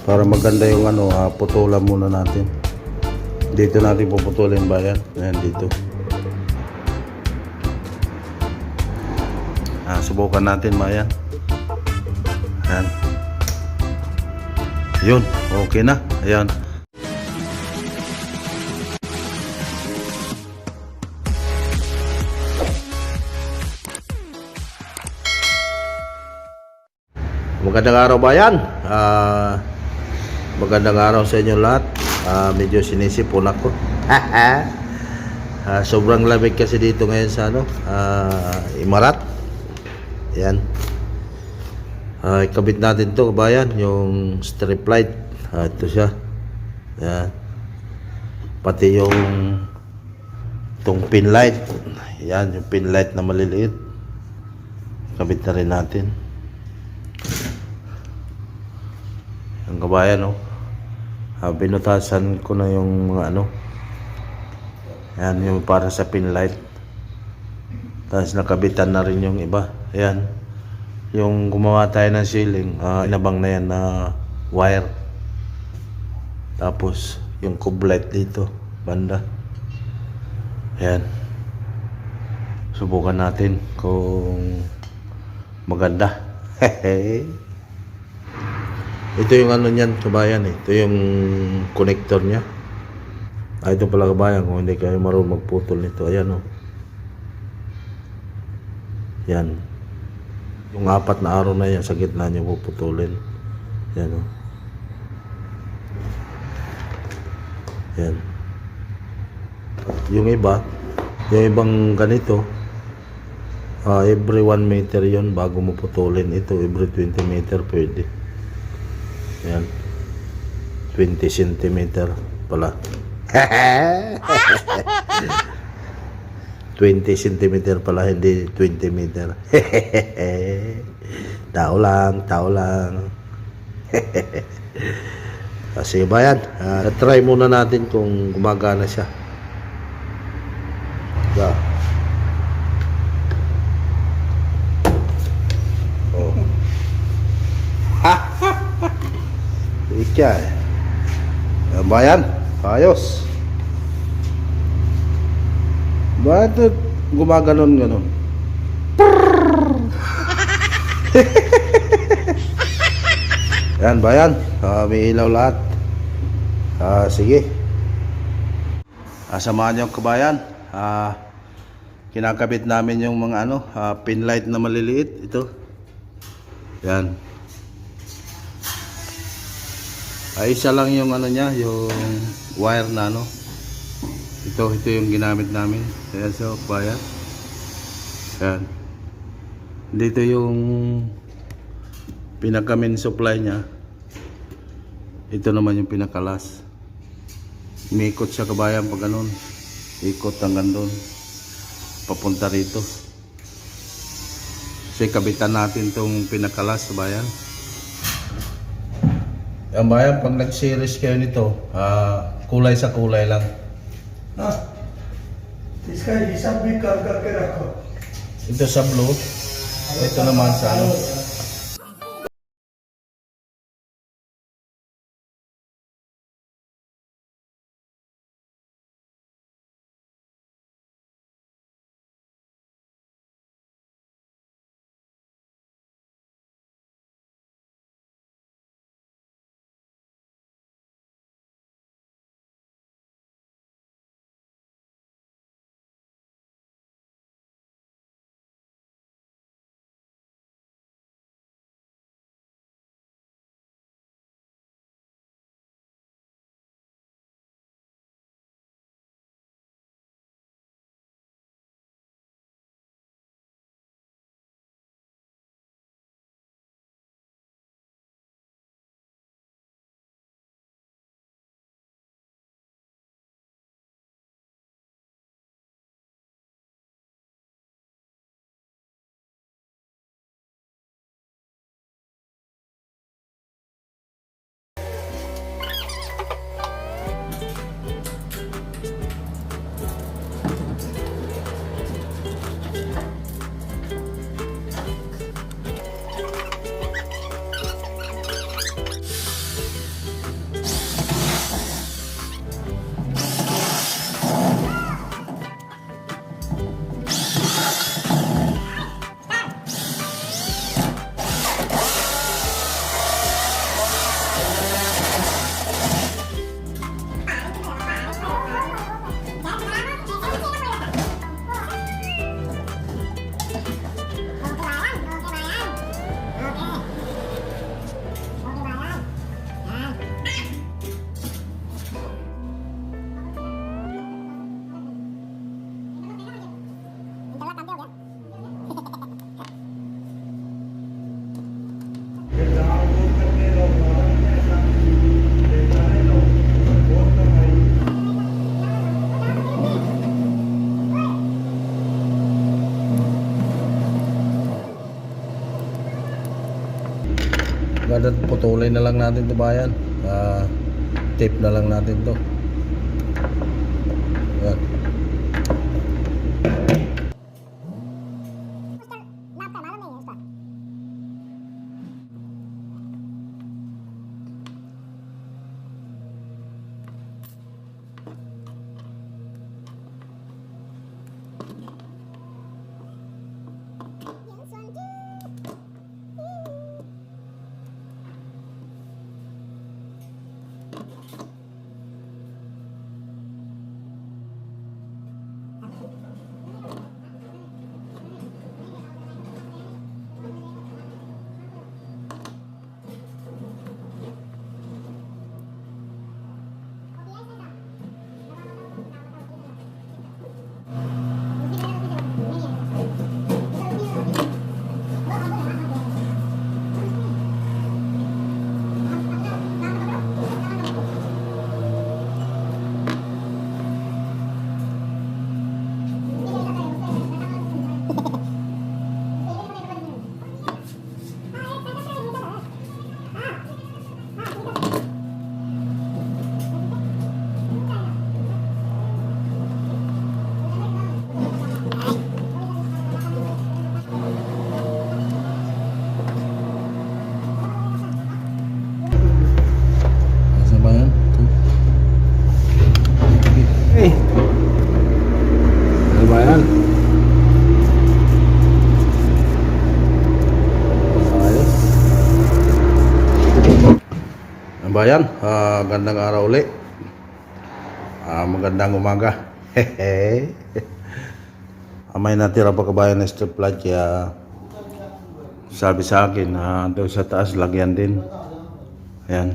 Para maganda yung ano, putulan muna natin. Dito natin puputulin ba yan? Ayan, dito. Subukan natin ba yan? Ayan. Yun, okay na. Ayan. Magandang araw bayan. Magandang araw sa inyo lahat. Medyo sinisipon ako. Sobrang lamig kasi dito ngayon sa Imarat. Yan. Ikabit natin to kabayan, yung strip light. Ito siya. Yan. Pati yung itong pin light. Yan, yung pin light na maliliit. Ikabit na rin natin. Ang kabayan, binutasan ko na yung mga yan yung para sa pin light. Tapos nakabitan na rin yung iba. Ayan, yung gumawa tayo ng ceiling, inabang na yan na wire. Tapos yung cube light dito banda. Ayan, subukan natin kung maganda. Ito yung niyan kabayan, ito yung connector nya. Ito pala kabayan, kung hindi kayo marunong magputol nito. Ayan yan, yung 4 na araw na yan sa gitna nyo puputulin. Yan yan. Yung ibang ganito, every 1 meter yon bago mo putulin. Ito every 20 meter pwede. Yan, 20 cm pala. 20 cm pala, hindi 20 meter. Tao lang. Kasi ba yan? Try muna natin kung gumagana siya. Ikya bayan, ayos. Bakit gumaganon? Yan bayan, may ilaw lahat. Sige. Samahan niyo kabayan. Kinakabit namin yung mga pin light na maliliit. Ito. Yan. Isa lang yung niya, yung wire na ito yung ginamit namin. Ayan, so bayan. Ayan. Dito yung pinaka main supply nya. Ito naman yung pinakalas. Umikot siya kabayan pag ganun. Ikot hanggang doon. Papunta rito. Kasi kabitan natin tong pinakalas kabayan. Ang bayan, pag nag-series kayo nito, kulay sa kulay lang. Ito sa blue, ito naman sa putulin na lang natin to bayan. Tape na lang natin to. Yan. Bayan, gandang araw ulit. Magandang umaga. May natira pa kabayan na strip light, kaya sabi sa akin doon sa taas lagyan din. Ayan,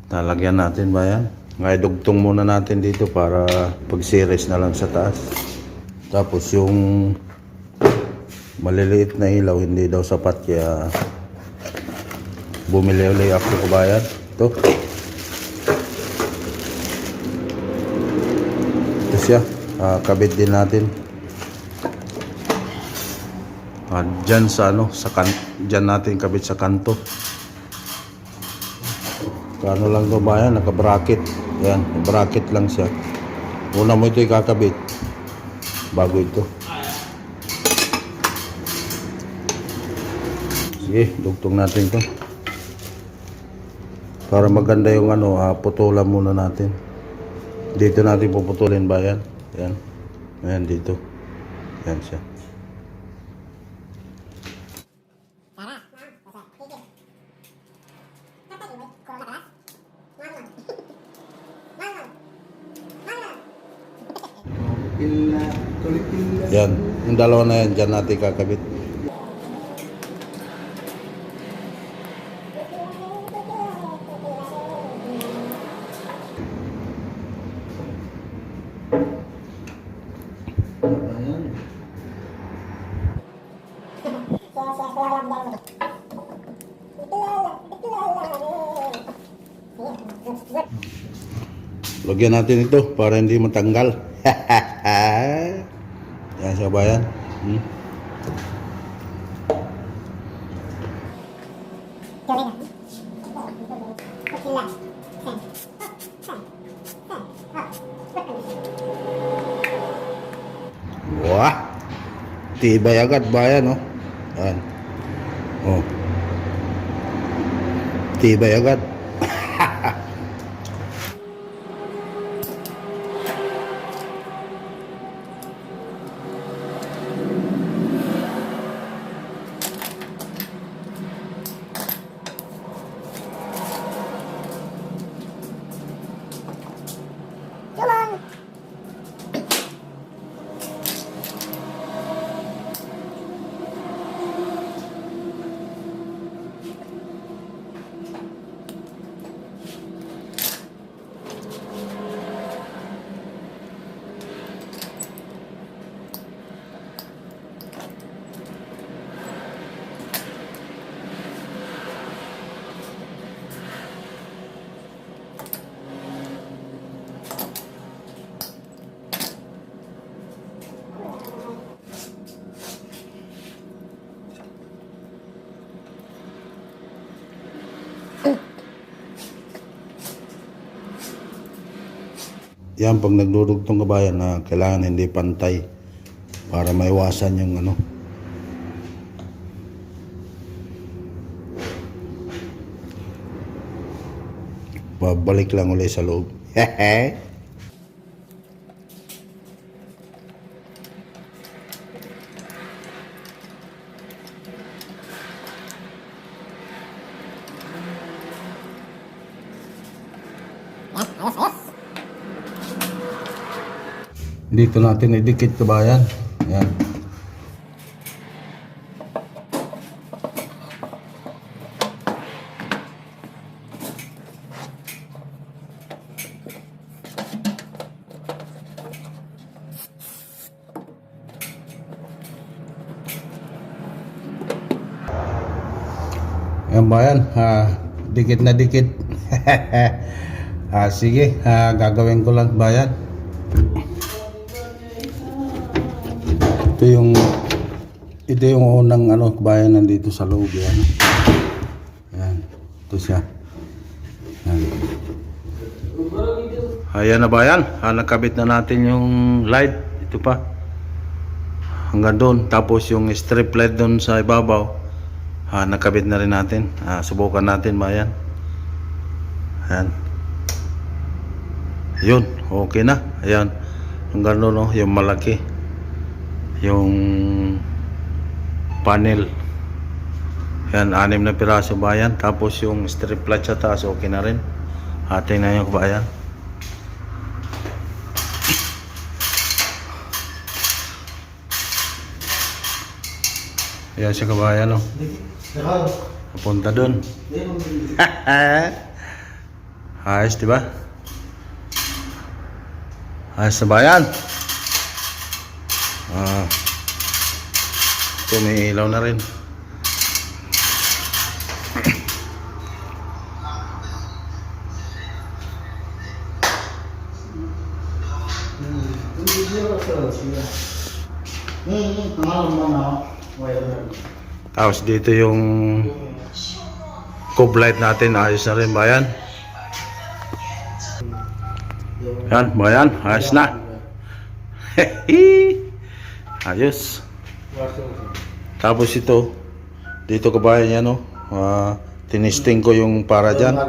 talagyan natin bayan. Dugtong muna natin dito para pag series na lang sa taas. Tapos yung maliliit na ilaw hindi daw sapat, kaya bumili ulit ako kabayan. Ito siya, kabit din natin dyan sa dyan natin kabit sa kanto. Kano lang ito bayan, naka bracket. Yan, bracket lang siya. Una mo ito ikakabit bago ito. Sige, dugtong natin ito para maganda yung putulan muna natin. Dito natin puputulin bayan. Yan. Ayan dito. Yan siya. Yan. Yung dalawa na yan, dyan natin kakabit. Lagyan natin ito para hindi matanggal. Yan siya bayan. Wah, tibay agad bayan, oh. Yan. Oh. Tibay agad. yan pag nagdudugtong kabayan na kailangan hindi pantay para maiwasan yung ano. Babalik lang ulit sa loob. Dito natin idikit kabayan. Yan. Yan bayan, dikit na dikit. Sige, gagawin ko lang bayan. Ito yung unang ano bayan nandito sa loob yan. Yan, ito siya. Yan. Ayan na bayan, nakabit na natin yung light. Ito pa. Hanggang doon, tapos yung strip light doon sa ibabaw. Nakabit na rin natin. Subukan natin bayan. Ayan. Yun, okay na. Ayan. Hanggang doon, no, yung malaki. Yung panel. Ayan, 6 na piraso bayan. Tapos yung strip light sa taas, okay na rin. Tingnan nyo bayan. Ayan siya kabayan, no. Papunta dun. Ayos, diba? Ayos na bayan. Ito may ilaw na rin. Tapos dito yung cove light natin, ayos na rin bayan. Yan bayan, ayos na. Ayos. Tapos ito dito kabayan yan, no. Tinisting ko yung para dyan.